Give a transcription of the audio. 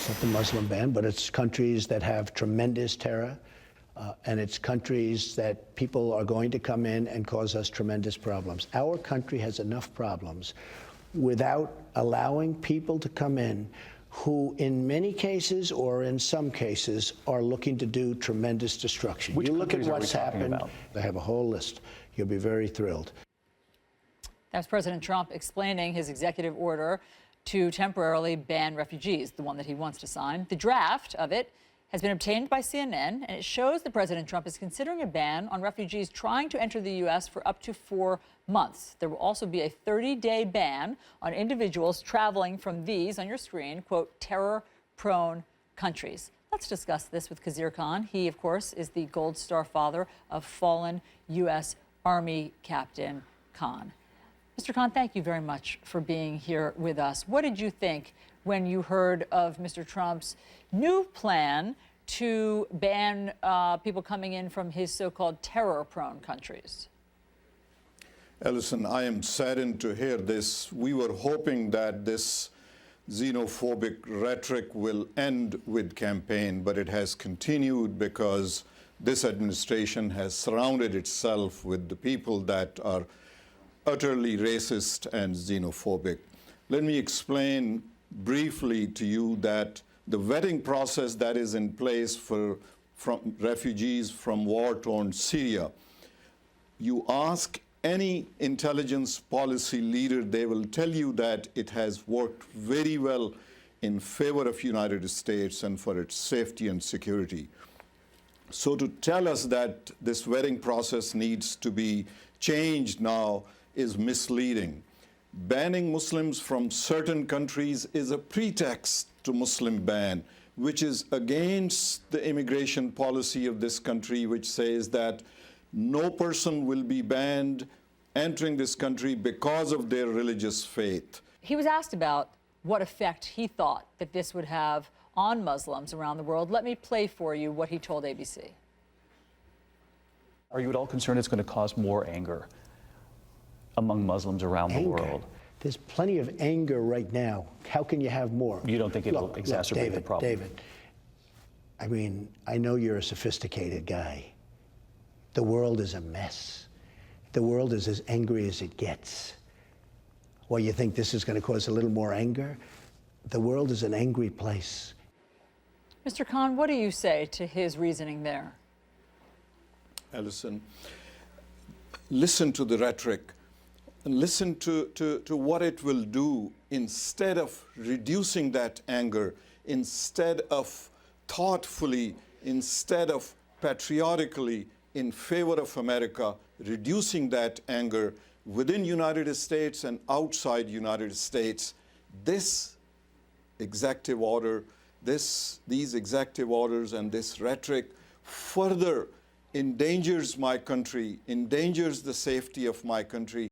It's not the Muslim ban, but it's countries that have tremendous terror, and it's countries that people are going to come in and cause us tremendous problems. Our country has enough problems without allowing people to come in who, in many cases or in some cases, are looking to do tremendous destruction. Which you look at countries are we what's talking happened. about? I have a whole list. You'll be very thrilled. That's President Trump explaining his executive order to temporarily ban refugees, the one that he wants to sign. The draft of it has been obtained by CNN, and it shows that President Trump is considering a ban on refugees trying to enter the U.S. for up to 4 months. There will also be a 30-day ban on individuals traveling from these, on your screen, quote, terror-prone countries. Let's discuss this with Khizr Khan. He, of course, is the Gold Star father of fallen U.S. Army Captain Khan. Mr. Khan, thank you very much for being here with us. What did you think when you heard of Mr. Trump's new plan to ban people coming in from his so-called terror-prone countries? Ellison, I am saddened to hear this. We were hoping that this xenophobic rhetoric will end with campaign, but it has continued because this administration has surrounded itself with the people that are utterly racist and xenophobic. Let me explain briefly to you that the vetting process that is in place from refugees from war-torn Syria, you ask any intelligence policy leader, they will tell you that it has worked very well in favor of United States and for its safety and security. So to tell us that this vetting process needs to be changed now is misleading. Banning Muslims from certain countries is a pretext to Muslim ban, which is against the immigration policy of this country, which says that no person will be banned entering this country because of their religious faith. He was asked about what effect he thought that this would have on Muslims around the world. Let me play for you what he told ABC. Are you at all concerned it's going to cause more anger among Muslims around the world? There's plenty of anger right now. How can you have more? You don't think it'll exacerbate David, the problem? David, I mean, I know you're a sophisticated guy. The world is a mess. The world is as angry as it gets. Well, you think this is going to cause a little more anger? The world is an angry place. Mr. Khan, what do you say to his reasoning there? Ellison, listen to the rhetoric. And listen to what it will do. Instead of reducing that anger, instead of thoughtfully, instead of patriotically in favor of America, reducing that anger within United States and outside United States, this executive order, these executive orders and this rhetoric further endangers my country, endangers the safety of my country.